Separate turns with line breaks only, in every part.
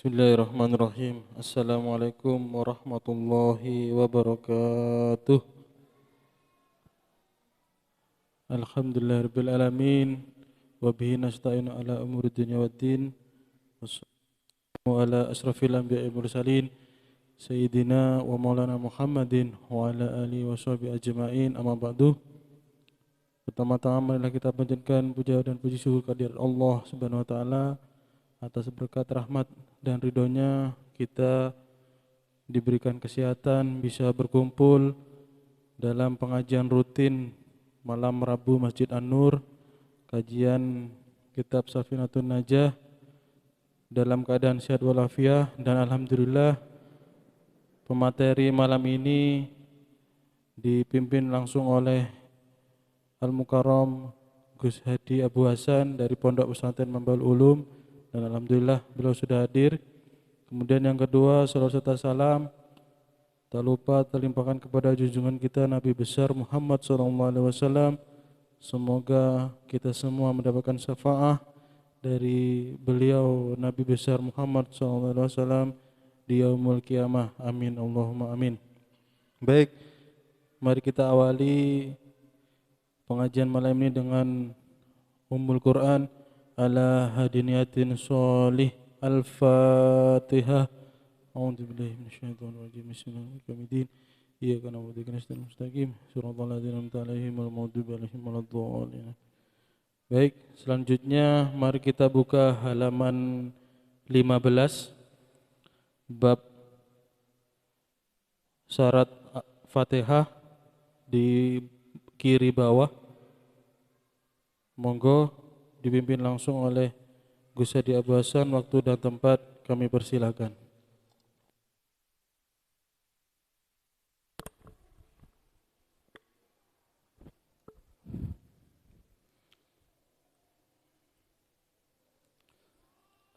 Bismillahirrahmanirrahim. Assalamualaikum warahmatullahi wabarakatuh. Alhamdulillahirabbil alamin wa bihi nasta'inu ala umuri dunya waddin. Wassalamu ala asrafil anbiya'i mursalin sayyidina wa maulana Muhammadin wa ala alihi wa sahbihi ajma'in. Amma ba'du. Pertama-tama marilah kita panjatkan puja dan puji syukur kehadirat Allah Subhanahu wa taala atas berkat rahmat dan ridhonya kita diberikan kesehatan bisa berkumpul dalam pengajian rutin malam Rabu Masjid An-Nur, kajian kitab Safinatun Najah dalam keadaan sehat walafiat, dan alhamdulillah pemateri malam ini dipimpin langsung oleh Al-Mukarram Gus Hadi Abu Hasan dari Pondok Pesantren Mambaul Ulum, dan alhamdulillah beliau sudah hadir. Kemudian yang kedua, salawat serta salam tak lupa terlimpahkan kepada junjungan kita Nabi besar Muhammad SAW. Semoga kita semua mendapatkan syafaat dari beliau Nabi besar Muhammad SAW di yaumul qiyamah. Amin Allahumma amin. Baik, mari kita awali pengajian malam ini dengan Ummul Quran ala hadiniyatin sholih. Al-Fatihah. A'udzu billahi minasyaitonir rajim. Bismillahirrahmanirrahim. Iyyaka na'budu wa iyyaka nasta'in. Mustaqim. Shiratal ladzina an'amta 'alaihim ghairil maghdubi 'alaihim waladdallin. Baik, selanjutnya mari kita buka halaman 15 bab syarat Fatihah di kiri bawah. Monggo dipimpin langsung oleh Gus Hadi Abu Hasan. Waktu dan tempat kami persilakan.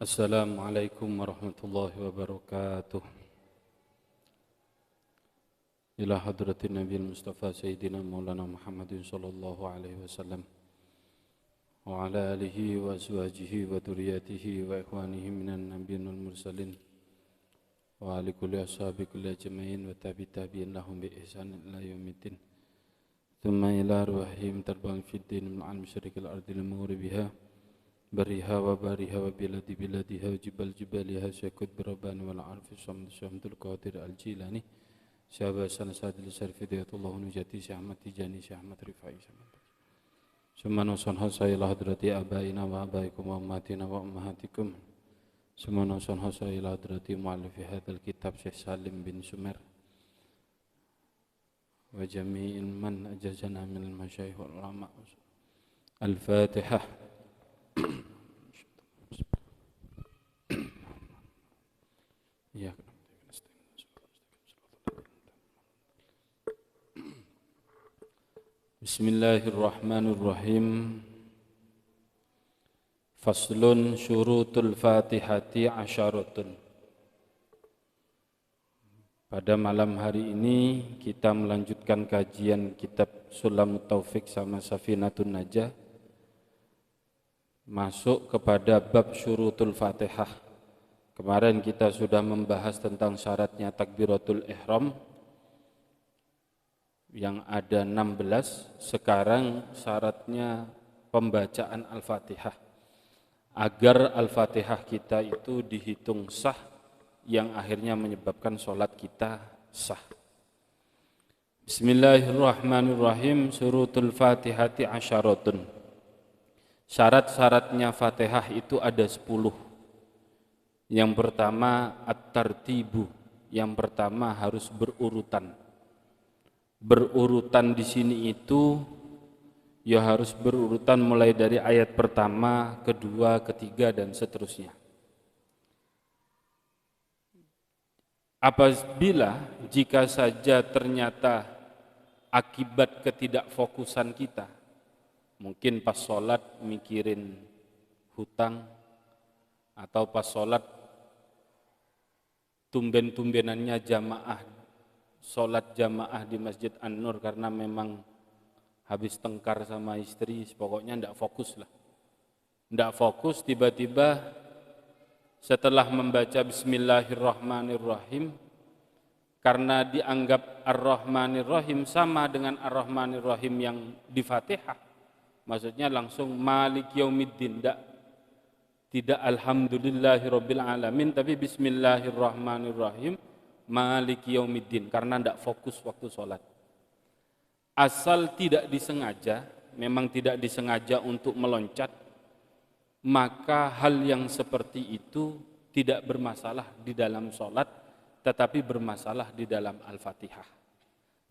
Assalamualaikum warahmatullahi wabarakatuh. Ila hadratin Nabi Mustafa Sayyidina Maulana Muhammadin sallallahu alaihi wasallam wa ala alihi wa azwajihi wa dhurriyyatihi wa ikhwanihi minan nabiyyin wal mursalin wa ali kulli ashabi kulli ajma'in wa tabi'in lahum bi ihsan ila yaumiddin. Thumma ila ruhihim tarbang fid din min al-masyriqil ardi al-mughribiha bariha wa bariha wa biladi biladiha wa jibal jibaliha syakut birabani wal arfi syamdul qadir al-jilani syahaba sanasadil syarfi diyatullahu nujati Syekh Ahmad Tijani Syekh Ahmad Rifai Sumana sanha ila hadrati abaina wa abaikum wa ummatina wa ummahatikum. Sumana sanha ila hadrati muallifi hadzal kitab Syekh Salim bin Sumer wa jami'il man ajazana minal masyayikh wal ulama. Al-Fatihah. Ya. Bismillahirrahmanirrahim. Faslun syurutul Fatihati asyaratun. Pada malam hari ini kita melanjutkan kajian kitab Sulamut Taufik sama Safinatun Najah, masuk kepada bab syurutul Fatihah. Kemarin kita sudah membahas tentang syaratnya takbiratul ihram yang ada 16. Sekarang syaratnya pembacaan Al-Fatihah agar Al-Fatihah kita itu dihitung sah, yang akhirnya menyebabkan sholat kita sah. Bismillahirrahmanirrahim. Syurutul Fatihati asyaratun. Syarat-syaratnya Fatihah itu ada 10. Yang pertama at-tartibu. Yang pertama harus berurutan. Berurutan di sini itu ya harus berurutan mulai dari ayat pertama, kedua, ketiga dan seterusnya. Apabila jika saja ternyata akibat ketidakfokusan kita, mungkin pas sholat mikirin hutang, atau pas sholat tumben-tumbenannya jamaah, sholat jamaah di Masjid An-Nur karena memang habis tengkar sama istri, pokoknya tidak fokus lah. Tidak fokus, tiba-tiba setelah membaca Bismillahirrahmanirrahim, karena dianggap Ar-Rahmanir-Rahim sama dengan Ar-Rahmanir-Rahim yang di Fatihah, maksudnya langsung Malik Yaumiddin, tidak Alhamdulillahirabbil alamin, tapi Bismillahirrahmanirrahim Malik Yaumiddin, karena tidak fokus waktu sholat. Asal tidak disengaja, memang tidak disengaja untuk meloncat, maka hal yang seperti itu tidak bermasalah di dalam sholat, tetapi bermasalah di dalam Al-Fatihah.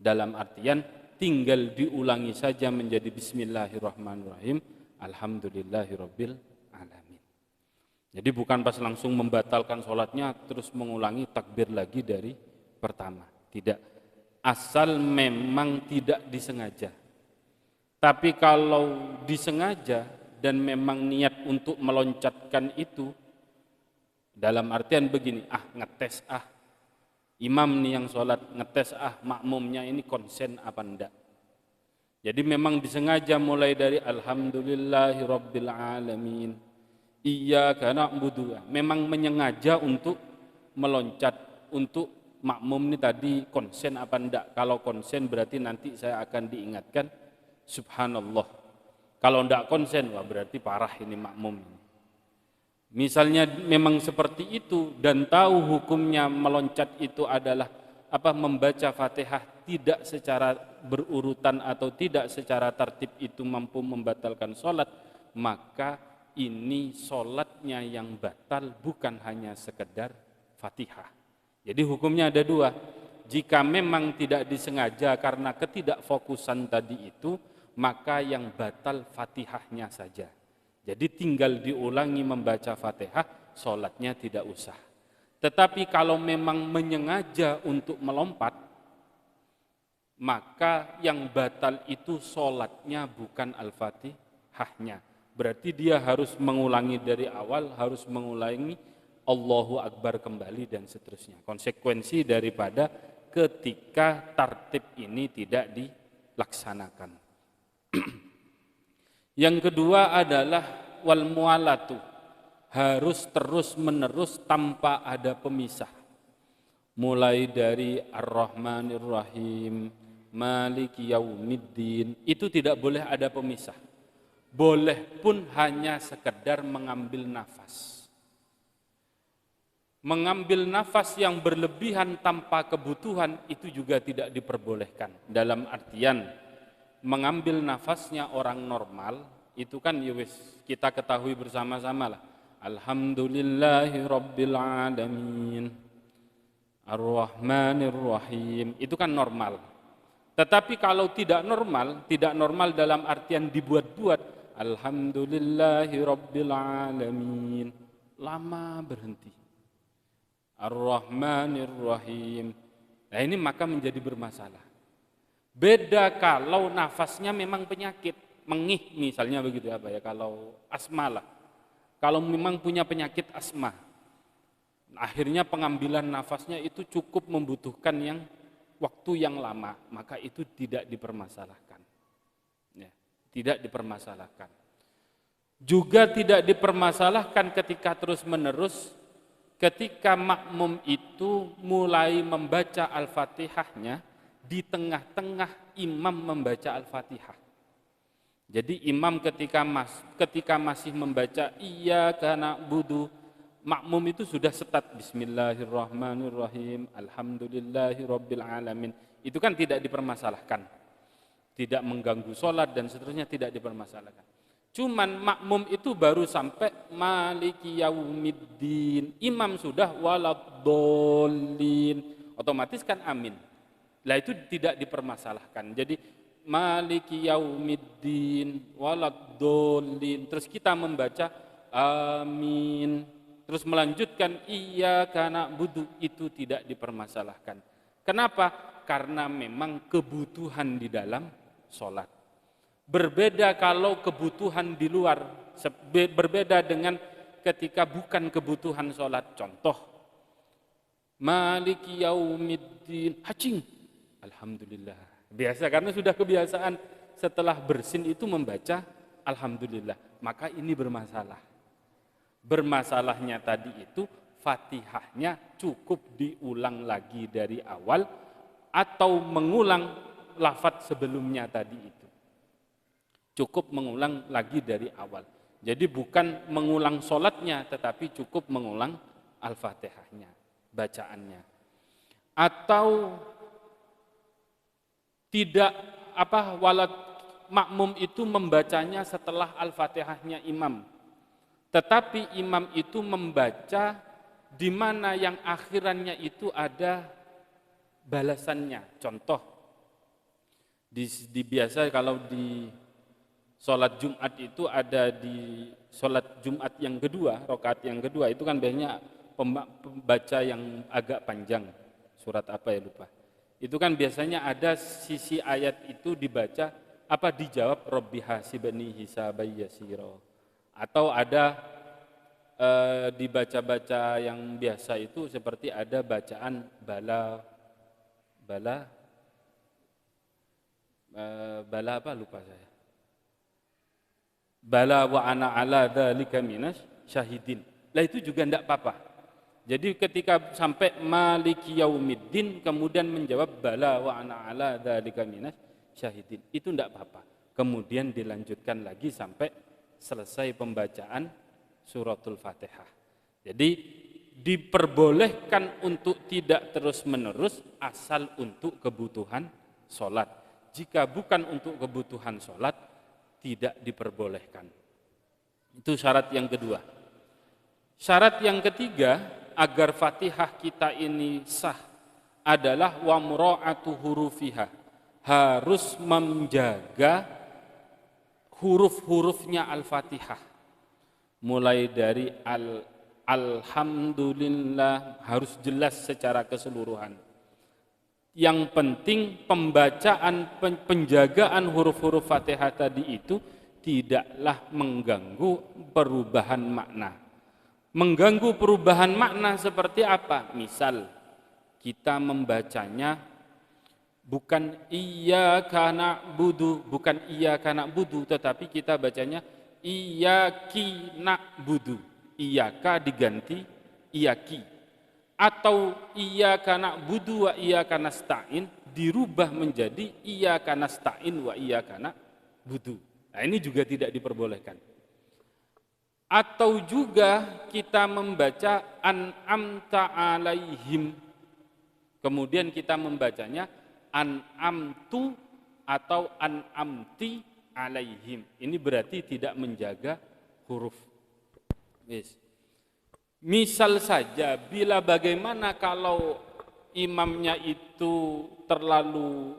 Dalam artian tinggal diulangi saja menjadi Bismillahirrahmanirrahim, Alhamdulillahirabbil alamin. Jadi bukan pas langsung membatalkan sholatnya terus mengulangi takbir lagi dari pertama. Tidak. Asal memang tidak disengaja. Tapi kalau disengaja dan memang niat untuk meloncatkan itu, dalam artian begini, ngetes imam nih yang sholat, ngetes makmumnya ini konsen apa enggak. Jadi memang disengaja mulai dari Alhamdulillahirabbil alamin, iyyaka na'budu, memang menyengaja untuk meloncat, untuk makmum ini tadi konsen apa enggak. Kalau konsen berarti nanti saya akan diingatkan subhanallah. Kalau enggak konsen, wah berarti parah ini makmum. Misalnya memang seperti itu dan tahu hukumnya meloncat itu adalah membaca Fatihah tidak secara berurutan atau tidak secara tertib itu mampu membatalkan sholat, maka ini sholatnya yang batal, bukan hanya sekedar Fatihah. Jadi hukumnya ada dua. Jika memang tidak disengaja karena ketidakfokusan tadi itu, maka yang batal Fatihahnya saja. Jadi tinggal diulangi membaca Fatihah, sholatnya tidak usah. Tetapi kalau memang menyengaja untuk melompat, maka yang batal itu sholatnya bukan Al-Fatihahnya. Berarti dia harus mengulangi dari awal, harus mengulangi Allahu Akbar kembali dan seterusnya. Konsekuensi daripada ketika tartib ini tidak dilaksanakan. Yang kedua adalah wal mualatu, harus terus menerus tanpa ada pemisah. Mulai dari Ar-Rahmanir-Rahim, Maliki Yaumiddin, itu tidak boleh ada pemisah. Boleh pun hanya sekedar mengambil nafas. Mengambil nafas yang berlebihan tanpa kebutuhan itu juga tidak diperbolehkan. Dalam artian mengambil nafasnya orang normal itu kan kita ketahui bersama-sama lah. Alhamdulillahirabbil alamin, Ar-Rahmanir-Rahim, itu kan normal. Tetapi kalau tidak normal dalam artian dibuat-buat, Alhamdulillahirabbil alamin, lama berhenti. Ar-Rahmanir-Rahim. Nah ini maka menjadi bermasalah. Beda kalau nafasnya memang penyakit, mengih misalnya begitu kalau asma lah. Kalau memang punya penyakit asma, akhirnya pengambilan nafasnya itu cukup membutuhkan waktu yang lama, maka itu tidak dipermasalahkan. Ya, tidak dipermasalahkan. Juga tidak dipermasalahkan ketika terus-menerus, ketika makmum itu mulai membaca Al-Fatihahnya, di tengah-tengah imam membaca Al-Fatihah. Jadi imam ketika masih membaca iyyaka na'budu, makmum itu sudah start Bismillahirrahmanirrahim, Alhamdulillahirabbil alamin. Itu kan tidak dipermasalahkan. Tidak mengganggu sholat dan seterusnya, tidak dipermasalahkan. Cuman makmum itu baru sampai Maliki Yaumiddin, imam sudah waladdallin, otomatis kan amin. Lah itu tidak dipermasalahkan. Jadi Maliki Yaumiddin waladdallin, terus kita membaca amin, terus melanjutkan iyyaka na'budu, itu tidak dipermasalahkan. Kenapa? Karena memang kebutuhan di dalam sholat. Berbeda kalau kebutuhan di luar, berbeda dengan ketika bukan kebutuhan sholat. Contoh, Maliki Yaumiddin, hacing, Alhamdulillah. Biasa, karena sudah kebiasaan setelah bersin itu membaca Alhamdulillah. Maka ini bermasalah. Bermasalahnya tadi itu Fatihahnya cukup diulang lagi dari awal atau mengulang lafadz sebelumnya tadi itu. Cukup mengulang lagi dari awal. Jadi bukan mengulang sholatnya, tetapi cukup mengulang Al-Fatihahnya, bacaannya. Atau tidak walat makmum itu membacanya setelah Al-Fatihahnya imam. Tetapi imam itu membaca di mana yang akhirannya itu ada balasannya. Contoh, di biasa kalau di sholat Jumat itu ada di sholat Jumat yang kedua, rakaat yang kedua itu kan biasanya pembaca yang agak panjang, surat apa ya lupa. Itu kan biasanya ada sisi ayat itu dibaca dijawab Rabbi hasibni hisaban yasira. Atau ada dibaca-baca yang biasa itu seperti ada bacaan bala apa lupa saya. Bala wa ana ala dzalika minas syahidin. Lah itu juga enggak apa-apa. Jadi ketika sampai maliki yaumiddin kemudian menjawab bala wa ana ala dzalika minas syahidin. Itu enggak apa-apa. Kemudian dilanjutkan lagi sampai selesai pembacaan suratul Fatihah. Jadi diperbolehkan untuk tidak terus-menerus asal untuk kebutuhan sholat. Jika bukan untuk kebutuhan sholat, tidak diperbolehkan. Itu syarat yang kedua. Syarat yang ketiga, agar Fatihah kita ini sah adalah wa mura'atu hurufiha. Harus menjaga huruf-hurufnya Al-Fatihah. Mulai dari alhamdulillah harus jelas secara keseluruhan. Yang penting pembacaan, penjagaan huruf-huruf Fatihah tadi itu tidaklah mengganggu perubahan makna. Mengganggu perubahan makna seperti apa? Misal kita membacanya bukan iyyaka na'budu, bukan iyyaka na'budu, tetapi kita bacanya iyyaki na'budu. Iyyaka diganti iyyaki. Atau iyyaka na'budu wa iyyaka nasta'in dirubah menjadi iyyaka nasta'in wa iyyaka na'budu. Nah, ini juga tidak diperbolehkan. Atau juga kita membaca an'amta alaihim. Kemudian kita membacanya an'amtu atau an'amti alaihim. Ini berarti tidak menjaga huruf. Misal saja bila bagaimana kalau imamnya itu terlalu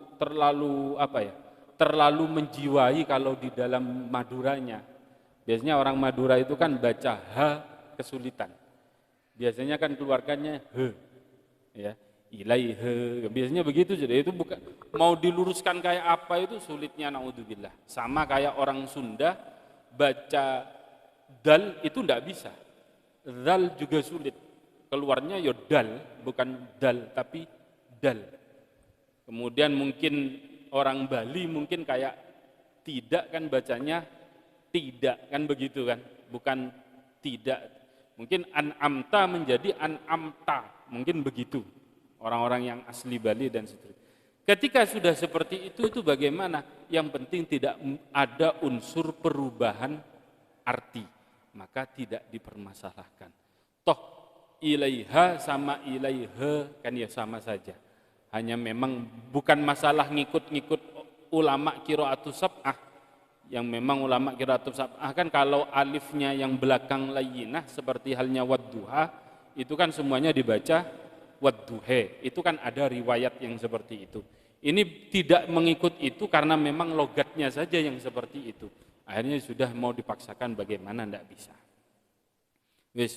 menjiwai kalau di dalam Maduranya. Biasanya orang Madura itu kan baca H kesulitan. Biasanya kan keluarkannya H. Ya. Ilaihe, biasanya begitu. Jadi itu bukan mau diluruskan kayak apa itu sulitnya, naudzubillah. Sama kayak orang Sunda baca dal itu enggak bisa. Dal juga sulit. Keluarnya ya dal, bukan dal tapi dal. Kemudian mungkin orang Bali mungkin kayak tidak kan bacanya tidak kan begitu kan, bukan tidak. Mungkin an'amta menjadi an'amta, mungkin begitu. Orang-orang yang asli Bali dan seterusnya. Ketika sudah seperti itu bagaimana? Yang penting tidak ada unsur perubahan arti, maka tidak dipermasalahkan. Toh ilaiha sama ilaihe kan ya sama saja. Hanya memang bukan masalah ngikut-ngikut ulama qiraatus sab'ah. Yang memang ulama qiraatus sab'ah kan kalau alifnya yang belakang layyinah seperti halnya wadduha, itu kan semuanya dibaca wadduhe, itu kan ada riwayat yang seperti itu. Ini tidak mengikut itu karena memang logatnya saja yang seperti itu. Akhirnya sudah mau dipaksakan bagaimana, tidak bisa.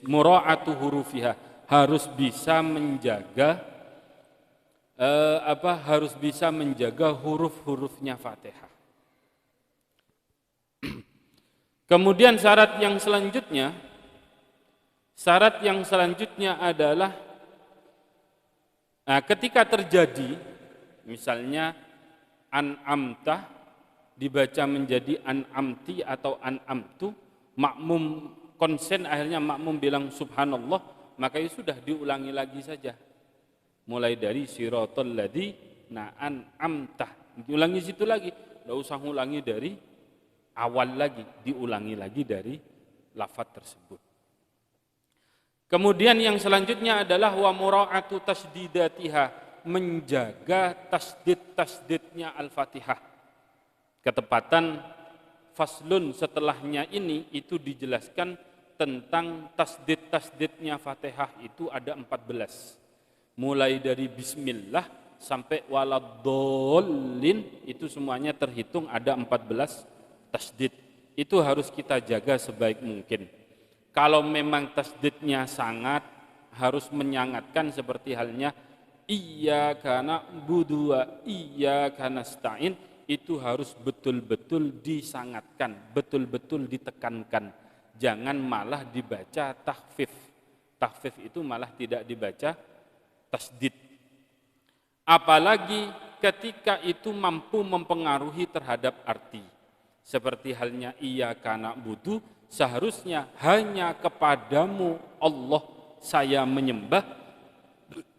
Mura'atu hurufiha, harus bisa menjaga harus bisa menjaga huruf-hurufnya Fatihah. Kemudian syarat yang selanjutnya adalah ketika terjadi misalnya an'amta dibaca menjadi an'amti atau an'amtu, makmum konsen akhirnya makmum bilang subhanallah, maka itu sudah diulangi lagi saja. Mulai dari siratal ladzina an'amta, diulangi situ lagi, enggak usah ulangi dari awal lagi, diulangi lagi dari lafaz tersebut. Kemudian yang selanjutnya adalah wa mura'atu tasdidatiha, menjaga tasdid-tasdidnya Al-Fatihah. Ketepatan faslun setelahnya ini itu dijelaskan tentang tasdid-tasdidnya Fatihah itu ada 14. Mulai dari bismillah sampai waladdallin itu semuanya terhitung ada 14 tasdid. Itu harus kita jaga sebaik mungkin. Kalau memang tasdidnya sangat, harus menyangatkan seperti halnya iyyaka na'budu wa iyyaka nasta'in, itu harus betul-betul disangatkan, betul-betul ditekankan. Jangan malah dibaca takhfif. Takhfif itu malah tidak dibaca tasdid. Apalagi ketika itu mampu mempengaruhi terhadap arti. Seperti halnya iyyaka na'budu, seharusnya hanya kepadamu Allah saya menyembah.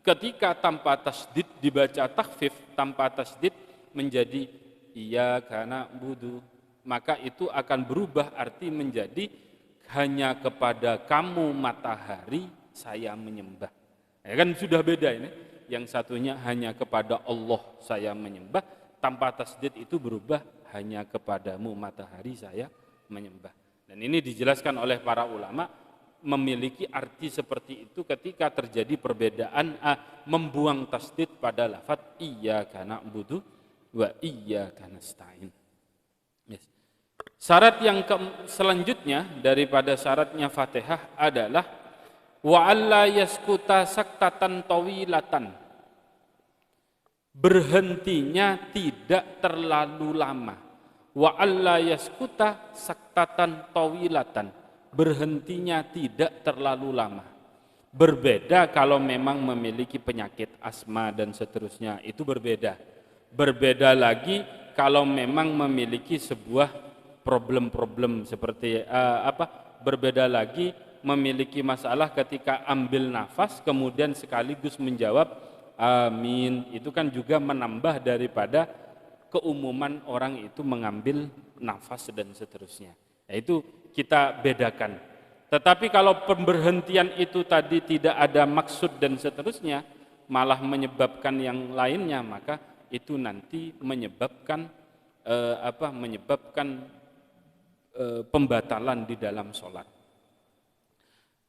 Ketika tanpa tasdid dibaca takhfif, tanpa tasdid menjadi iyyaka na'budu, maka itu akan berubah arti menjadi hanya kepada kamu matahari saya menyembah. Ya kan sudah beda ini. Yang satunya hanya kepada Allah saya menyembah, tanpa tasdid itu berubah hanya kepadamu matahari saya menyembah. Dan ini dijelaskan oleh para ulama memiliki arti seperti itu ketika terjadi perbedaan membuang tasdid pada lafaz iyyaka na'budu wa iyyaka nasta'in. Yes. Syarat yang selanjutnya daripada syaratnya Fatihah adalah wa alla yaskuta saktatan tawilatan. Berhentinya tidak terlalu lama. Wa alla yaskuta saktatan tawilatan, berhentinya tidak terlalu lama. Berbeda kalau memang memiliki penyakit asma dan seterusnya, itu berbeda. Berbeda lagi kalau memang memiliki sebuah problem-problem seperti berbeda lagi memiliki masalah ketika ambil nafas kemudian sekaligus menjawab amin, itu kan juga menambah daripada keumuman orang itu mengambil nafas dan seterusnya. Nah, itu kita bedakan. Tetapi kalau pemberhentian itu tadi tidak ada maksud dan seterusnya, malah menyebabkan yang lainnya, maka itu nanti menyebabkan pembatalan di dalam sholat.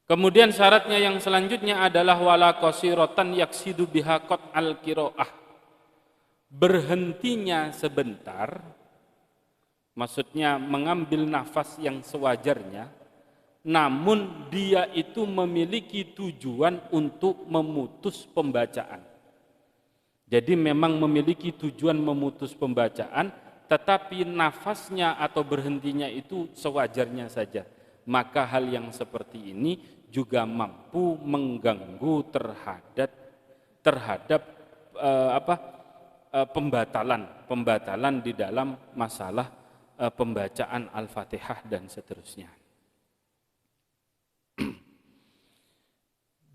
Kemudian syaratnya yang selanjutnya adalah wala qasiratan yaksidu biha qat al-qiraah. Berhentinya sebentar, maksudnya mengambil nafas yang sewajarnya, namun dia itu memiliki tujuan untuk memutus pembacaan. Jadi memang memiliki tujuan memutus pembacaan, tetapi nafasnya atau berhentinya itu sewajarnya saja. Maka hal yang seperti ini juga mampu mengganggu terhadap pembatalan di dalam masalah pembacaan Al-Fatihah dan seterusnya.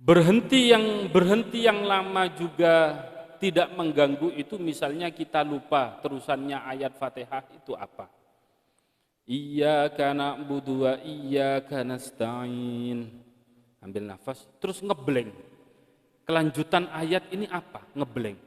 Berhenti yang lama juga tidak mengganggu itu, misalnya kita lupa terusannya ayat Fatihah itu apa. Iyyaka na'budu wa iyyaka nasta'in. Ambil nafas terus ngeblank. Kelanjutan ayat ini apa? Ngeblank.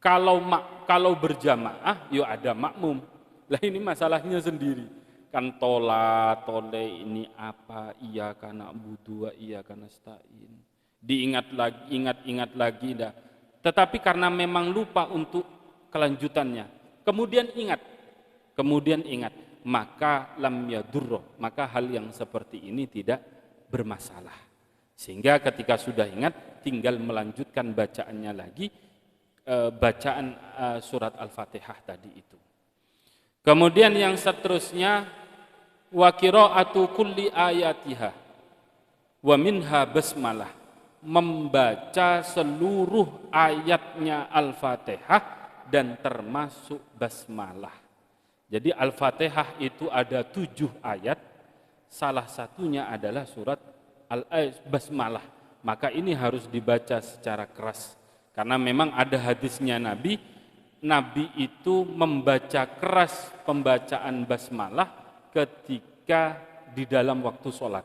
Kalau berjamaah, ya ada makmum. Lah ini masalahnya sendiri. Kan tole ini apa? Iyyaka na'budu wa iyyaka nasta'in. Diingat lagi dah. Tetapi karena memang lupa untuk kelanjutannya. Kemudian ingat, maka lam yadurro, maka hal yang seperti ini tidak bermasalah. Sehingga ketika sudah ingat, tinggal melanjutkan bacaannya lagi. Bacaan surat Al-Fatihah tadi itu. Kemudian yang seterusnya wa qiraatu kulli ayatiha wa minha basmalah, membaca seluruh ayatnya Al-Fatihah dan termasuk basmalah. Jadi Al-Fatihah itu ada 7 ayat, salah satunya adalah surat Basmalah. Maka ini harus dibaca secara keras. Karena memang ada hadisnya Nabi itu membaca keras pembacaan basmalah ketika di dalam waktu sholat.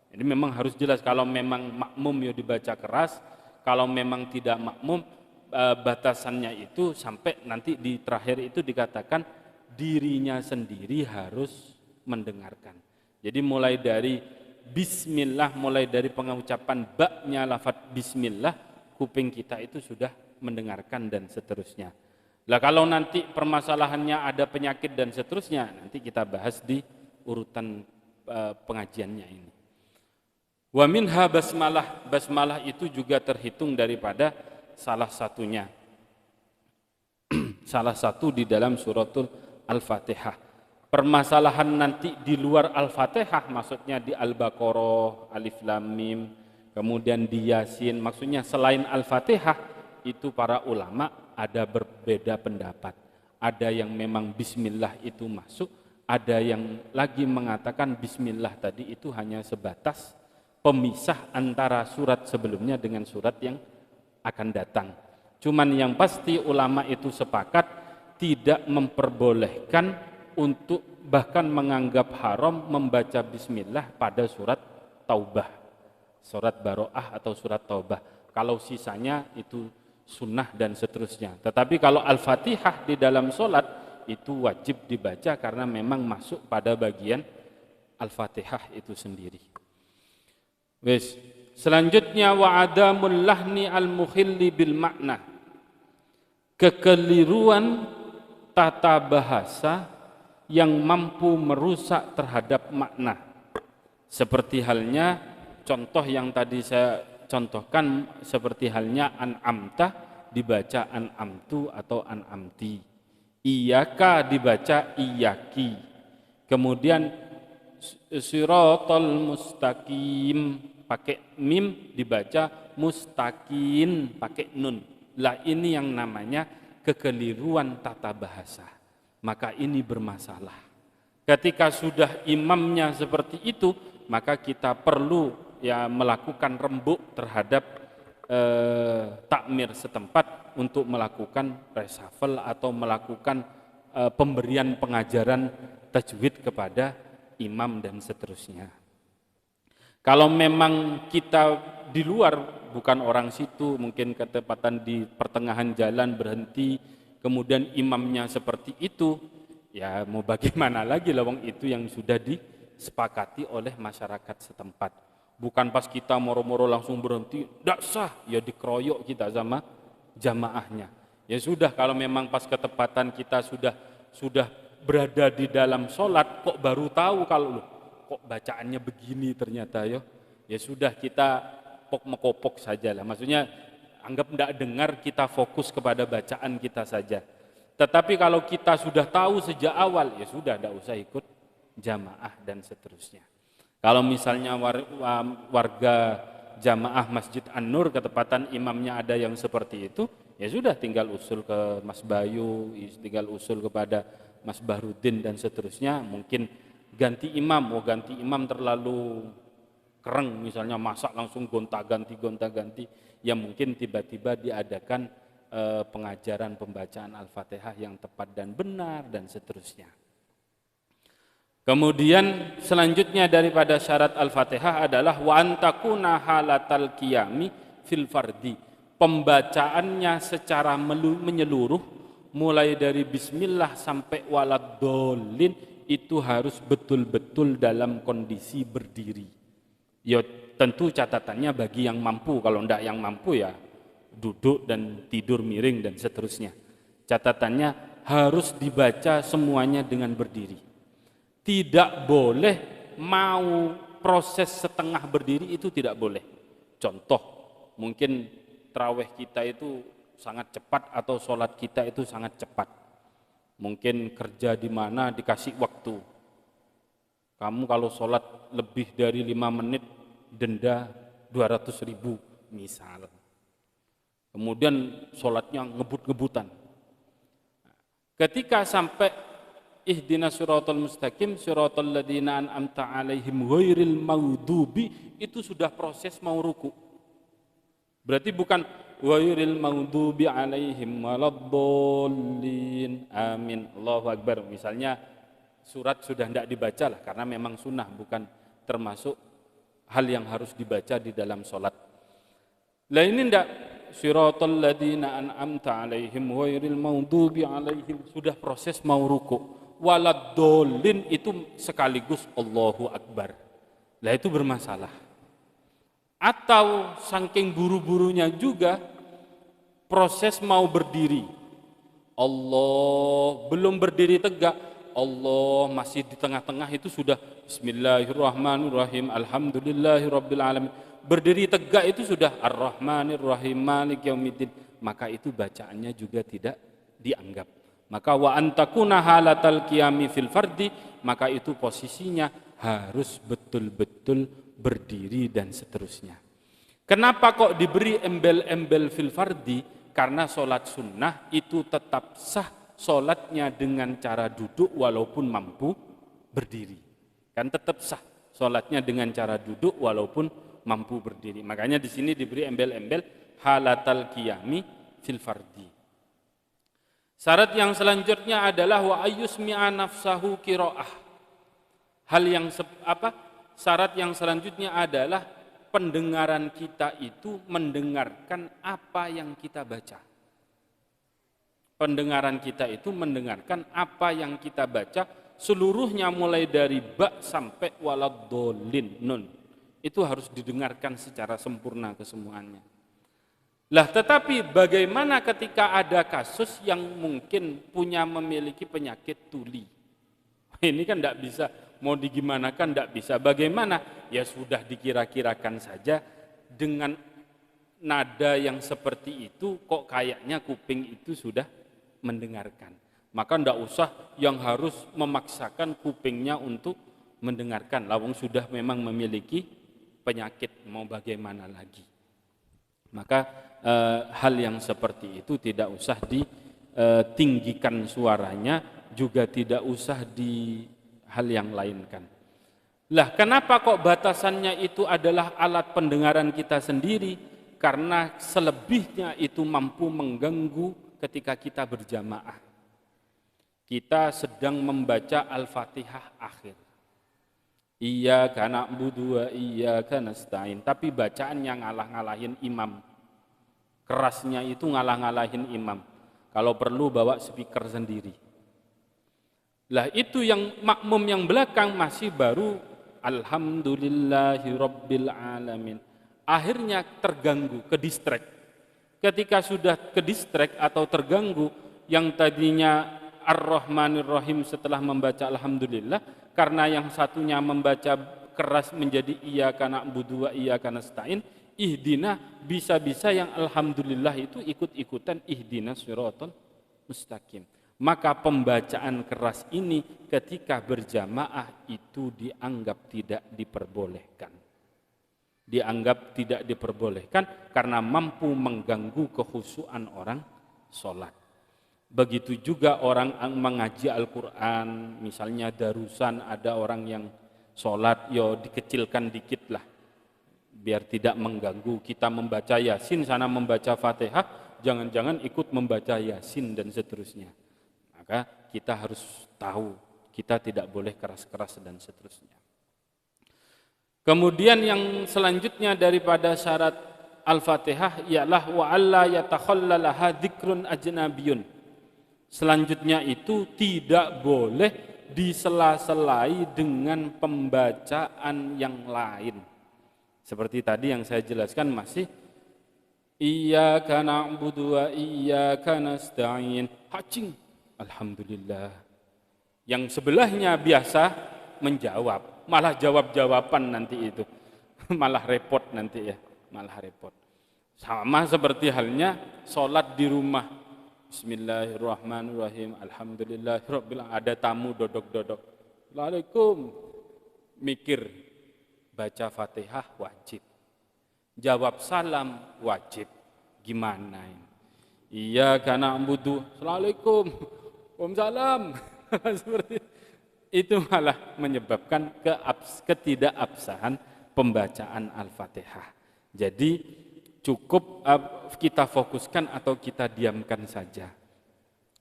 Jadi memang harus jelas, kalau memang makmum ya dibaca keras, kalau memang tidak makmum batasannya itu sampai nanti di terakhir itu dikatakan dirinya sendiri harus mendengarkan. Jadi mulai dari bismillah, mulai dari pengucapan baknya lafaz bismillah, kuping kita itu sudah mendengarkan dan seterusnya. Lah kalau nanti permasalahannya ada penyakit dan seterusnya, nanti kita bahas di urutan pengajiannya ini. Wa minha basmalah, basmalah itu juga terhitung daripada salah satunya. Salah satu di dalam suratul Al-Fatihah. Permasalahan nanti di luar Al-Fatihah, maksudnya di Al-Baqarah, Alif Lam Mim, kemudian di Yasin, maksudnya selain Al-Fatihah, itu para ulama ada berbeda pendapat. Ada yang memang bismillah itu masuk, ada yang lagi mengatakan bismillah tadi itu hanya sebatas pemisah antara surat sebelumnya dengan surat yang akan datang. Cuman yang pasti ulama itu sepakat tidak memperbolehkan untuk bahkan menganggap haram membaca bismillah pada surat Taubah, surat Baroah atau surat Taubah. Kalau sisanya itu sunnah dan seterusnya. Tetapi kalau Al-Fatihah di dalam sholat itu wajib dibaca karena memang masuk pada bagian Al-Fatihah itu sendiri. Wes, selanjutnya wa adamul lahni al-mukhilli bil makna. Kekeliruan tata bahasa yang mampu merusak terhadap makna. Seperti halnya contoh yang tadi saya contohkan, seperti halnya an'amta dibaca an'amtu atau an'amti, iyaka dibaca iyaki, kemudian siratal mustaqim pakai mim dibaca mustaqin pakai nun. Lah ini yang namanya kekeliruan tata bahasa, maka ini bermasalah. Ketika sudah imamnya seperti itu, maka kita perlu melakukan rembuk terhadap takmir setempat untuk melakukan reshuffle atau melakukan pemberian pengajaran tajwid kepada imam dan seterusnya. Kalau memang kita di luar, bukan orang situ, mungkin ketepatan di pertengahan jalan berhenti, kemudian imamnya seperti itu, ya mau bagaimana lagi, lawang itu yang sudah disepakati oleh masyarakat setempat. Bukan pas kita moro-moro langsung berhenti, tidak sah, ya dikeroyok kita sama jamaahnya. Ya sudah, kalau memang pas ketepatan kita sudah berada di dalam sholat, kok baru tahu kalau kok bacaannya begini ternyata ya sudah, kita pok-mekopok saja lah. Maksudnya anggap tidak dengar, kita fokus kepada bacaan kita saja. Tetapi kalau kita sudah tahu sejak awal, ya sudah, tidak usah ikut jamaah dan seterusnya. Kalau misalnya warga jamaah Masjid An-Nur ketepatan imamnya ada yang seperti itu, ya sudah, tinggal usul ke Mas Bayu, tinggal usul kepada Mas Bahrudin dan seterusnya. Mungkin ganti imam, ganti imam terlalu kereng, misalnya masak langsung gonta-ganti, ya mungkin tiba-tiba diadakan pengajaran pembacaan Al-Fatihah yang tepat dan benar dan seterusnya. Kemudian selanjutnya daripada syarat Al-Fatihah adalah wa antakuna halatal qiyami fil fardi. Pembacaannya secara menyeluruh mulai dari bismillah sampai waladdallin itu harus betul-betul dalam kondisi berdiri. Ya tentu catatannya bagi yang mampu, kalau tidak yang mampu ya duduk dan tidur miring dan seterusnya. Catatannya harus dibaca semuanya dengan berdiri. Tidak boleh mau proses setengah berdiri, itu tidak boleh. Contoh, mungkin tarawih kita itu sangat cepat atau sholat kita itu sangat cepat. Mungkin kerja di mana dikasih waktu. Kamu kalau sholat lebih dari 5 menit denda 200.000 misal. Kemudian sholatnya ngebut-ngebutan. Ketika sampai ihdinas siratal mustaqim siratal ladzina an'amta 'alaihim ghairil maghdubi, itu sudah proses mau ruku. Berarti bukan ghairil maghdubi 'alaihim waladdallin. Amin. Allahu akbar. Misalnya surat sudah tidak dibaca lah karena memang sunnah, bukan termasuk hal yang harus dibaca di dalam sholat. Lah ini tidak, siratal ladzina an'amta 'alaihim ghairil maghdubi 'alaihim, sudah proses mau ruku. Waladdallin itu sekaligus Allahu akbar. Lah itu bermasalah. Atau saking buru-burunya juga proses mau berdiri. Allah belum berdiri tegak, Allah masih di tengah-tengah, itu sudah Bismillahirrahmanirrahim Alhamdulillahirabbil alamin. Berdiri tegak itu sudah Ar-Rahmanir-Rahim Maliki Yaumiddin, maka itu bacaannya juga tidak dianggap. Maka wa antakuna halatal qiyami fil fardi, maka itu posisinya harus betul-betul berdiri dan seterusnya. Kenapa kok diberi embel-embel fil fardi? Karena sholat sunnah itu tetap sah sholatnya dengan cara duduk walaupun mampu berdiri. Kan tetap sah sholatnya dengan cara duduk walaupun mampu berdiri. Makanya di sini diberi embel-embel halatal qiyami fil fardi. Syarat yang selanjutnya adalah wa ayyusmi'a nafsahu qiraah. Syarat yang selanjutnya adalah pendengaran kita itu mendengarkan apa yang kita baca. Pendengaran kita itu mendengarkan apa yang kita baca seluruhnya mulai dari ba sampai waladdallin nun. Itu harus didengarkan secara sempurna kesemuanya. Lah tetapi bagaimana ketika ada kasus yang mungkin memiliki penyakit tuli? Ini kan tidak bisa, mau digimanakan tidak bisa. Bagaimana? Ya sudah dikira-kirakan saja dengan nada yang seperti itu, kok kayaknya kuping itu sudah mendengarkan. Maka tidak usah yang harus memaksakan kupingnya untuk mendengarkan. Lawang sudah memang memiliki penyakit, mau bagaimana lagi. Maka hal yang seperti itu tidak usah ditinggikan suaranya, juga tidak usah di hal yang lain kan. Lah kenapa kok batasannya itu adalah alat pendengaran kita sendiri? Karena selebihnya itu mampu mengganggu ketika kita berjamaah. Kita sedang membaca Al-Fatihah akhir. Iyyaka na'budu wa iyyaka nasta'in, tapi bacaan yang ngalah-ngalahin imam. Kerasnya itu ngalah-ngalahin imam. Kalau perlu bawa speaker sendiri. Lah itu yang makmum yang belakang masih baru Alhamdulillahirabbil alamin. Akhirnya terganggu, kedistrek. Ketika sudah kedistrek atau terganggu, yang tadinya Ar-Rahmanir-Rahim setelah membaca Alhamdulillah, karena yang satunya membaca keras menjadi iyyaka na'budu wa iyyaka nasta'in, ihdina, bisa-bisa yang Alhamdulillah itu ikut-ikutan ihdina siratal mustaqim. Maka pembacaan keras ini ketika berjamaah itu dianggap tidak diperbolehkan. Dianggap tidak diperbolehkan karena mampu mengganggu kekhusyuan orang sholat. Begitu juga orang mengaji Al-Quran, misalnya darusan, ada orang yang sholat, dikecilkan dikit lah, biar tidak mengganggu. Kita membaca Yasin, sana membaca Fatihah, jangan-jangan ikut membaca Yasin dan seterusnya. Maka kita harus tahu, kita tidak boleh keras-keras dan seterusnya. Kemudian yang selanjutnya daripada syarat Al-Fatihah ialah wa alla yatakhallalaha dzikrun ajnabiyun. Selanjutnya itu tidak boleh disela-selai dengan pembacaan yang lain. Seperti tadi yang saya jelaskan masih iyyaka na'budu wa iyyaka nasta'in. Hacing. Alhamdulillah. Yang sebelahnya biasa menjawab, malah jawab-jawaban nanti itu. Malah repot nanti ya, malah repot. Sama seperti halnya sholat di rumah. Bismillahirrahmanirrahim. Alhamdulillahirabbil alamin. Ada tamu dodok-dodok. Waalaikum. Mikir, baca Fatihah wajib. Jawab salam wajib. Gimana ini? Iyyaka na'budu. Assalamualaikum. Waalaikumsalam. Seperti itu malah menyebabkan ketidakabsahan pembacaan Al-Fatihah. Jadi cukup kita fokuskan atau kita diamkan saja.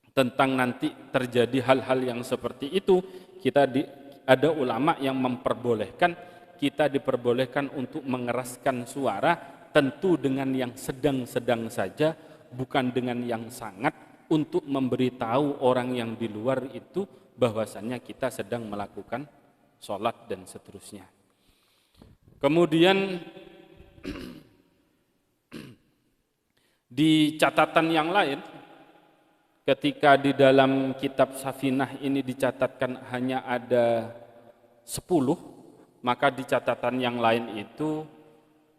Tentang nanti terjadi hal-hal yang seperti itu, ada ulama yang memperbolehkan, kita diperbolehkan untuk mengeraskan suara, tentu dengan yang sedang-sedang saja, bukan dengan yang sangat, untuk memberitahu orang yang di luar itu bahwasannya kita sedang melakukan sholat dan seterusnya. Kemudian di catatan yang lain, ketika di dalam kitab Safinah ini dicatatkan hanya ada 10, maka di catatan yang lain itu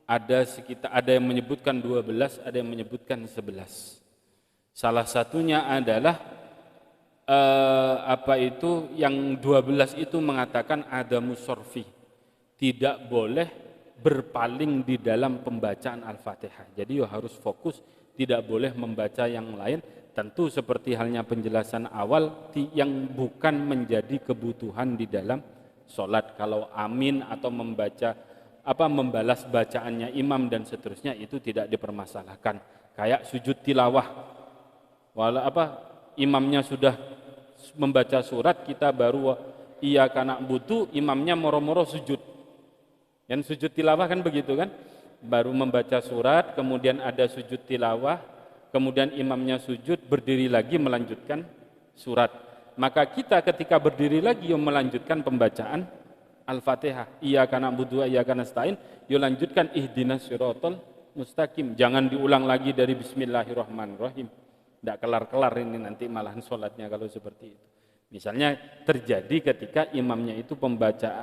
ada yang menyebutkan 12, ada yang menyebutkan 11. Salah satunya adalah yang 12 itu mengatakan adamus sorfi, tidak boleh berpaling di dalam pembacaan Al-Fatihah. Jadi harus fokus, tidak boleh membaca yang lain. Tentu seperti halnya penjelasan awal yang bukan menjadi kebutuhan di dalam sholat. Kalau amin atau membalas bacaannya imam dan seterusnya itu tidak dipermasalahkan. Kayak sujud tilawah, imamnya sudah membaca surat, kita baru iyyaka na'budu, imamnya moro-moro sujud. Yang sujud tilawah kan begitu kan? Baru membaca surat, kemudian ada sujud tilawah, kemudian imamnya sujud, berdiri lagi melanjutkan surat. Maka kita ketika berdiri lagi yang melanjutkan pembacaan Al-Fatihah, iyyaka na'budu wa iyyaka nasta'in, yuk lanjutkan ihdinas siratal mustaqim. Jangan diulang lagi dari bismillahirrahmanirrahim. Tidak kelar-kelar ini nanti malahan sholatnya kalau seperti itu. Misalnya terjadi ketika imamnya itu membaca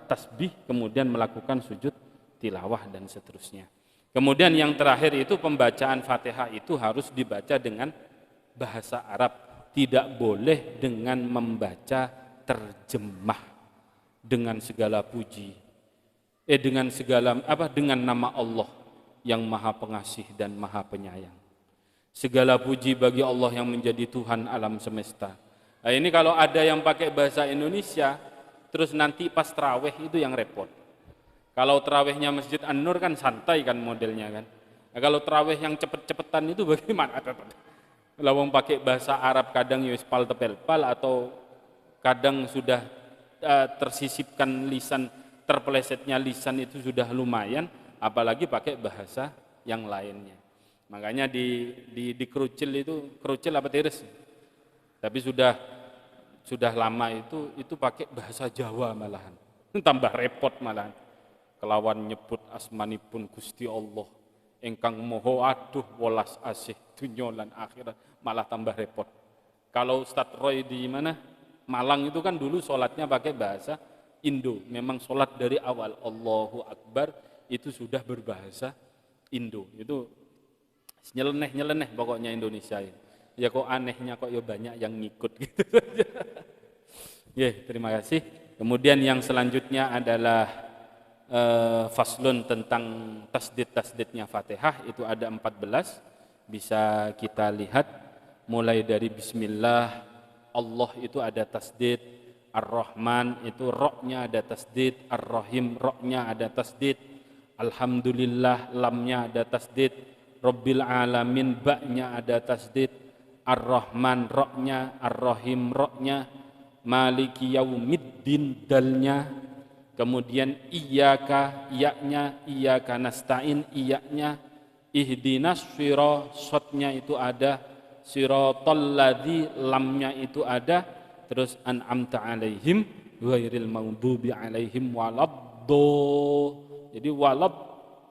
tasbih, kemudian melakukan sujud tilawah dan seterusnya. Kemudian yang terakhir itu pembacaan Fatihah itu harus dibaca dengan bahasa Arab, tidak boleh dengan membaca terjemah dengan segala puji, dengan nama Allah yang Maha Pengasih dan Maha Penyayang. Segala puji bagi Allah yang menjadi Tuhan alam semesta. Nah, ini kalau ada yang pakai bahasa Indonesia, terus nanti pas tarawih itu yang repot. Kalau tarawihnya Masjid An-Nur kan santai kan modelnya kan. Nah, kalau tarawih yang cepet-cepetan itu bagaimana? Lawang pakai bahasa Arab kadang yuspal tepelpal atau kadang sudah tersisipkan lisan, terpelesetnya lisan itu sudah lumayan. Apalagi pakai bahasa yang lainnya. Makanya di kerucil itu, kerucil apa tiris? Tapi sudah lama itu pakai bahasa Jawa malahan. Tambah repot malahan. Kelawan nyebut asmanipun Gusti Allah, engkang moho aduh welas asih dunya lan akhirat, malah tambah repot. Kalau Ustadz Roy di mana? Malang itu kan dulu sholatnya pakai bahasa Indo. Memang sholat dari awal Allahu Akbar itu sudah berbahasa Indo. Itu nyeleneh pokoknya Indonesia ini. Ya kok anehnya kok ya banyak yang ngikut gitu saja. Terima kasih. Kemudian yang selanjutnya adalah faslun tentang tasdid-tasdidnya Fatihah, itu ada 14. Bisa kita lihat mulai dari bismillah, Allah itu ada tasdid, Ar-Rahman itu roknya ada tasdid, Ar-Rahim roknya ada tasdid, Alhamdulillah lamnya ada tasdid, Rabbil Alamin ba'nya ada tasdid, Ar-Rahman roknya, Ar-Rahim roknya, Maliki Yaumiddin dalnya, kemudian Iyyaka iyaknya, Iyyaka nasta'in iyaknya, Ihdinas sirotnya itu ada, Siratal ladzi lamnya itu ada, terus An'amta alaihim ghairil maghdubi alaihim waladdallin. Jadi walad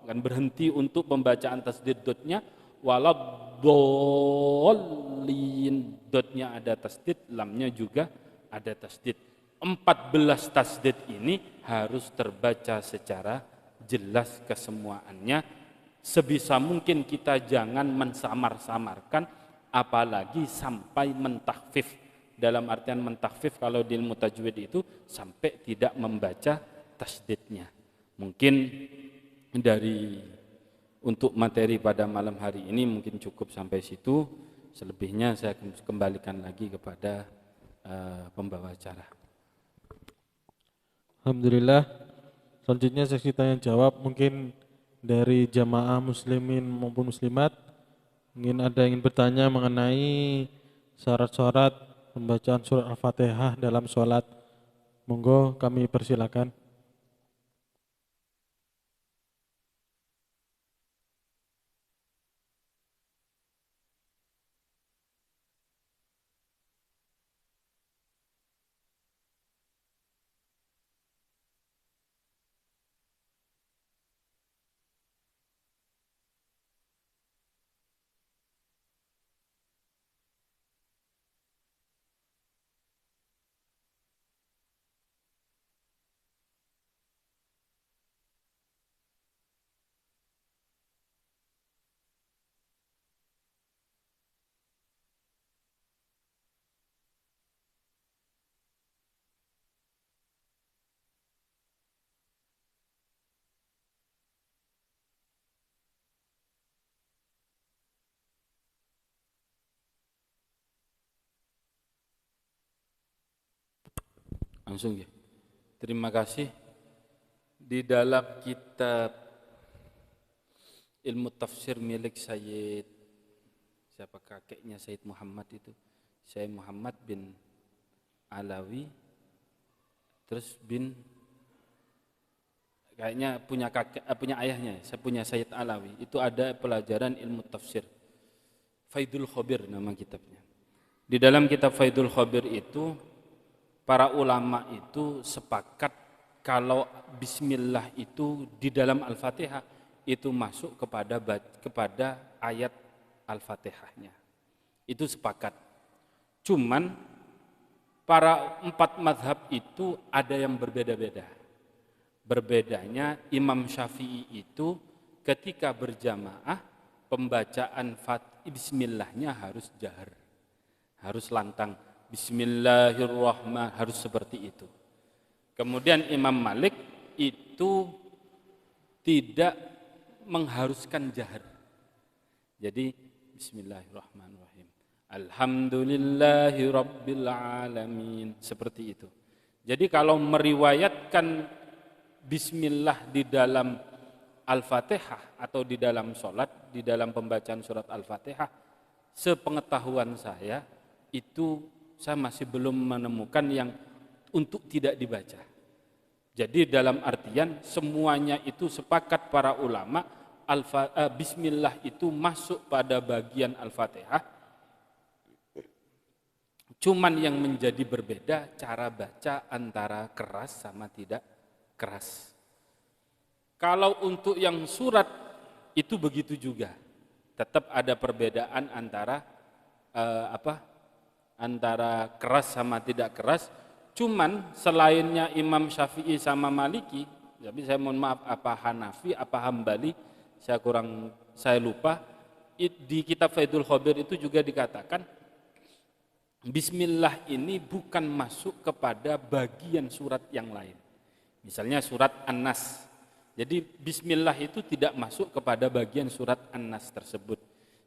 kan berhenti untuk pembacaan tasdid dotnya, waladdallin dotnya ada tasdid, lamnya juga ada tasdid. 14 tasdid ini harus terbaca secara jelas kesemuaannya. Sebisa mungkin kita jangan mensamar-samarkan, apalagi sampai mentakfif. Dalam artian mentakfif kalau di ilmu tajwid itu sampai tidak membaca tasdidnya. Mungkin untuk materi pada malam hari ini mungkin cukup sampai situ. Selebihnya saya kembalikan lagi kepada pembawa acara.
Alhamdulillah. Selanjutnya sesi tanya jawab, mungkin dari jamaah muslimin maupun muslimat ingin bertanya mengenai syarat-syarat pembacaan surat Al-Fatihah dalam sholat. Monggo kami persilakan.
Langsung ya. Terima kasih. Di dalam kitab ilmu tafsir milik Sayyid, siapa kakeknya Sayyid Muhammad itu, Sayyid Muhammad bin Alawi, terus bin, kayaknya punya kakek, punya ayahnya, saya punya Sayyid Alawi. Itu ada pelajaran ilmu tafsir. Faidul Khabir nama kitabnya. Di dalam kitab Faidul Khabir itu para ulama itu sepakat kalau bismillah itu di dalam Al-Fatihah itu masuk kepada ayat Al-Fatihahnya. Itu sepakat. Cuman para 4 madhab itu ada yang berbeda-beda. Berbedanya Imam Syafi'i itu ketika berjamaah pembacaan bismillahnya harus jahar. Harus lantang. Bismillahirrahmanirrahim, harus seperti itu. Kemudian Imam Malik itu tidak mengharuskan jahar. Jadi Bismillahirrahmanirrahim. Alhamdulillahirabbil alamin, seperti itu. Jadi kalau meriwayatkan bismillah di dalam Al-Fatihah atau di dalam sholat, di dalam pembacaan surat Al-Fatihah, sepengetahuan saya itu saya masih belum menemukan yang untuk tidak dibaca. Jadi dalam artian semuanya itu sepakat para ulama bismillah itu masuk pada bagian Al-Fatihah. Cuman yang menjadi berbeda cara baca antara keras sama tidak keras. Kalau untuk yang surat itu begitu juga. Tetap ada perbedaan antara antara keras sama tidak keras. Cuman selainnya Imam Syafi'i sama Maliki, tapi saya mohon maaf apa Hanafi, apa Hambali, saya lupa. Di kitab Faidul Khabir itu juga dikatakan bismillah ini bukan masuk kepada bagian surat yang lain. Misalnya surat An-Nas. Jadi bismillah itu tidak masuk kepada bagian surat An-Nas tersebut.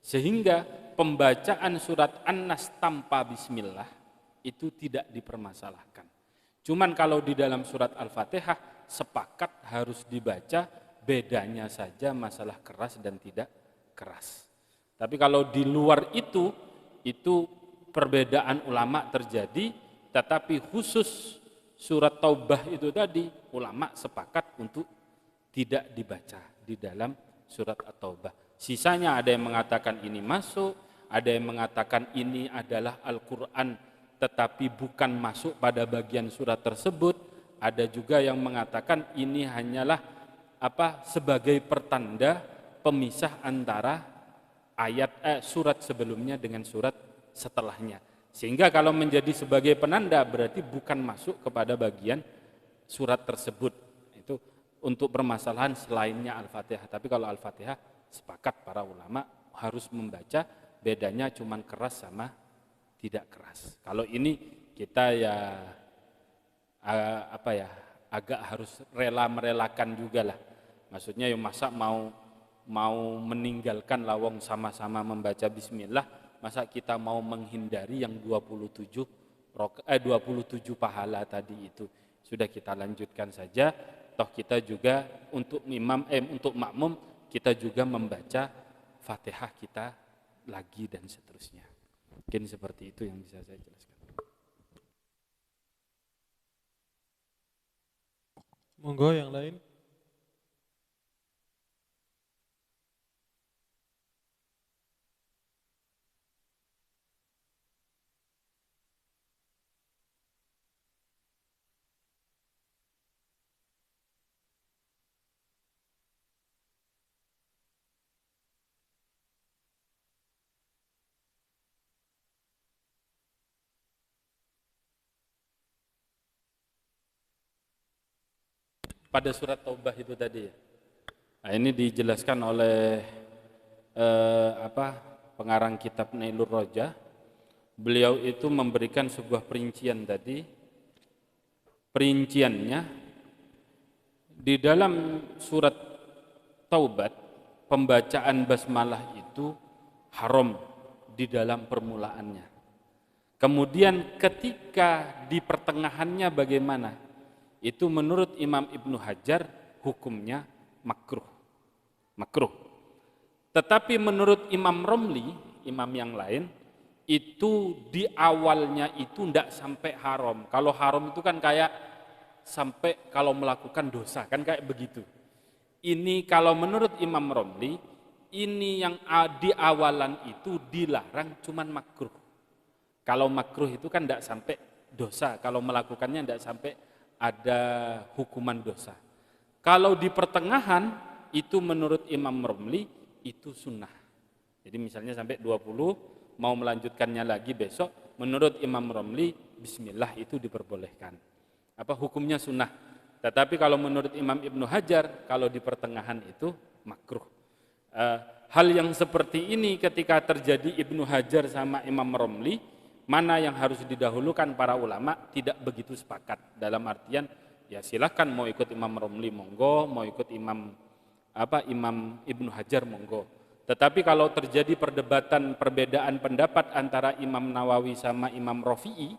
Sehingga pembacaan surat An-Nas tanpa bismillah itu tidak dipermasalahkan. Cuman kalau di dalam surat Al-Fatihah sepakat harus dibaca, bedanya saja masalah keras dan tidak keras. Tapi kalau di luar itu perbedaan ulama terjadi, tetapi khusus surat Taubah itu tadi ulama sepakat untuk tidak dibaca di dalam surat At-Taubah. Sisanya ada yang mengatakan ini masuk, ada yang mengatakan ini adalah Al-Quran tetapi bukan masuk pada bagian surat tersebut. Ada juga yang mengatakan ini hanyalah sebagai pertanda pemisah antara surat sebelumnya dengan surat setelahnya. Sehingga kalau menjadi sebagai penanda berarti bukan masuk kepada bagian surat tersebut. Itu untuk permasalahan selainnya Al-Fatihah. Tapi kalau Al-Fatihah sepakat para ulama harus membaca, bedanya cuman keras sama tidak keras. Kalau ini kita agak harus merelakan juga lah. Maksudnya masa mau meninggalkan lawang sama-sama membaca bismillah, masa kita mau menghindari yang 27 pahala tadi itu. Sudah kita lanjutkan saja, toh kita juga untuk untuk makmum kita juga membaca Fatihah kita lagi dan seterusnya. Mungkin seperti itu yang bisa saya jelaskan.
Monggo yang lain.
Pada surat Taubah itu tadi ya. Nah, ini dijelaskan oleh pengarang kitab Nailur Rojah. Beliau itu memberikan sebuah perincian tadi. Perinciannya di dalam surat Taubat, pembacaan basmalah itu haram di dalam permulaannya. Kemudian ketika di pertengahannya bagaimana? Itu menurut Imam Ibnu Hajar hukumnya makruh. Makruh. Tetapi menurut Imam Romli, imam yang lain, itu di awalnya itu tidak sampai haram. Kalau haram itu kan kayak sampai kalau melakukan dosa, kan kayak begitu. Ini kalau menurut Imam Romli, ini yang di awalan itu dilarang cuman makruh. Kalau makruh itu kan tidak sampai dosa, kalau melakukannya tidak sampai ada hukuman dosa. Kalau di pertengahan itu menurut Imam Romli itu sunnah. Jadi misalnya sampai 20 mau melanjutkannya lagi besok, menurut Imam Romli bismillah itu diperbolehkan. Hukumnya sunnah. Tetapi kalau menurut Imam Ibnu Hajar kalau di pertengahan itu makruh. Hal yang seperti ini ketika terjadi Ibnu Hajar sama Imam Romli, mana yang harus didahulukan para ulama tidak begitu sepakat. Dalam artian ya silahkan mau ikut Imam Romli monggo, mau ikut Imam Ibnu Hajar monggo. Tetapi kalau terjadi perbedaan pendapat antara Imam Nawawi sama Imam Rafi'i,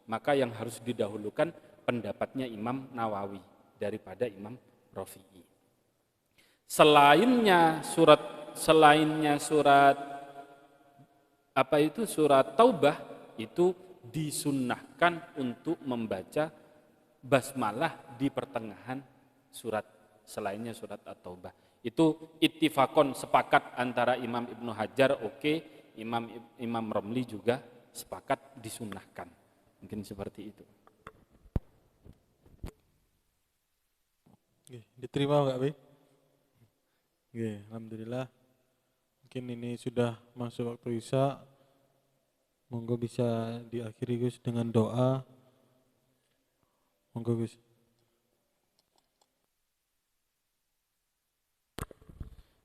maka yang harus didahulukan pendapatnya Imam Nawawi daripada Imam Rafi'i. Selainnya surat surat Taubah itu disunnahkan untuk membaca basmalah di pertengahan surat selainnya surat At-Taubah. Itu ittifaqon sepakat antara Imam Ibnu Hajar Imam Romli juga sepakat disunnahkan. Mungkin seperti itu.
Diterima Pak Bi? Alhamdulillah. Mungkin ini sudah masuk waktu Isya. Monggo bisa diakhiri Gus dengan doa. Monggo Gus.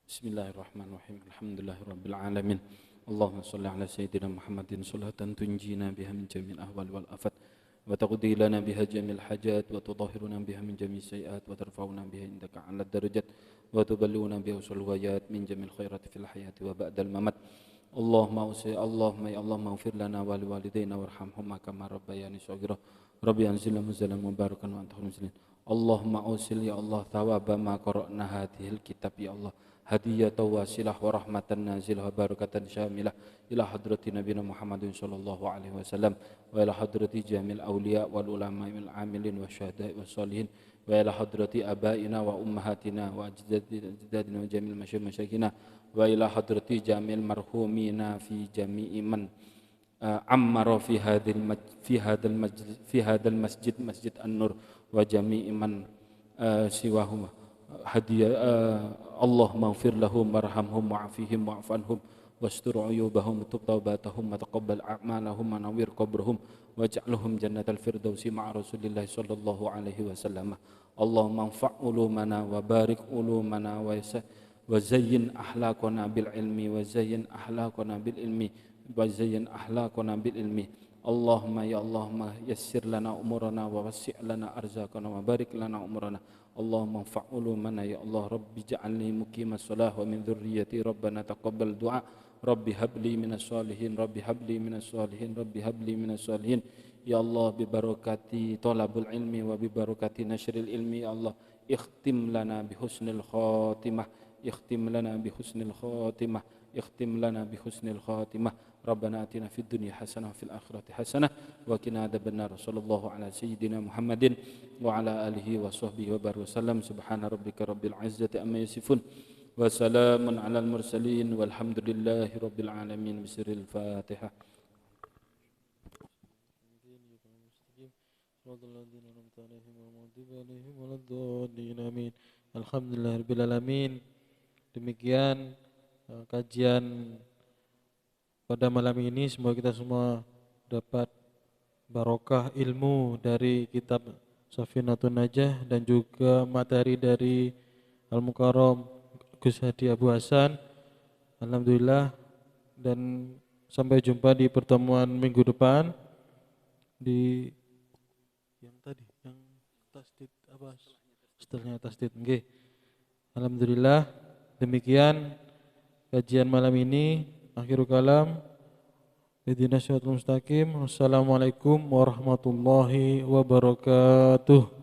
Bismillahirrahmanirrahim. Alhamdulillahirabbil alamin. Allahumma shalli ala sayyidina Muhammadin salatan tunjina biha min jami'il ahwal wal afat wa taqdi lana biha jami'il hajat wa tudahhiruna biha min jami'is sayiat wa tarfa'una biha indaka 'ala darajat wa tuballighuna biha usul ghayat min jami'il khairati fil hayati wa ba'dal mamat. Allahumma ya Allah maghfir lana wa liwalidayna warhamhum kama rabbayani shaghira. Rabbi anzilna munzalan mubarakan wa anta khairul munzilin. Allahumma ausil ya Allah thawaba ma qara'na hadhil kitab ya Allah. Hadiyatan wasilah wa rahmatan nazilah wa barakatan syamilah ila hadrati nabiyina Muhammadin sallallahu alaihi wasallam wa ila hadrati jamil awliya wal ulama wal amilin wa syuhada'i was salihin wa ila hadrati abaina wa ummahatina wa ajdadina wa jamil masyayikhina wa ila hadrati jamil marhumina fi jami'i man ammara fi hadal masjid masjid an-nur wa jami'i man siwahum Allahumma ighfir lahum warhamhum wa'afihim wa'afanhum wastur uyubahum tub taubatahum wa taqabbal a'malahum wa nawwir qabrahum waj'alhum jannatal firdausi ma'a Rasulillah sallallahu alaihi wasallam. Allahumma anfa' ulumana wa barik ulumana wa zayyin ahlaqana bil ilmi wa zayyin ahlaqana bil ilmi wa zayyin ahlaqana bil ilmi. Allahumma ya Allahumma yassir lana umurana wa wassi' lana arzaqana wa barik lana umurana اللهم انفع علومنا يا الله رب اجعلني مقيم الصلاة ومن ذريتي ربنا تقبل دعاء رب هب لي من الصالحين رب هب لي من الصالحين رب هب لي من الصالحين يا الله ببركة طلب العلم وببركة نشر العلم يا الله اختم لنا بحسن الخاتمة اختم لنا بحسن الخاتمة اختم لنا بحسن الخاتمة ربنا آتنا في الدنيا حسنة وفي الآخرة حسنة وقنا عذاب النار صلى الله على سيدنا محمد وعلى آله وصحبه وبارك وسلم سبحان ربك رب العزة عما يصفون وسلام على المرسلين والحمد لله رب العالمين بسر الفاتحة
Alhamdulillahirrahmanirrahim. Demikian kajian pada malam ini. Semoga kita semua dapat barokah ilmu dari kitab Safinatun Najah dan juga materi dari Al-Mukarram Gus Hadi Abu Hasan. Alhamdulillah, dan sampai jumpa di pertemuan minggu depan di yang tadi yang tasdid apa setelahnya tasdid. Nggih. Alhamdulillah, demikian kajian malam ini. Akhirul kalam, ihdinas siratal mustaqim. Wassalamualaikum warahmatullahi wabarakatuh.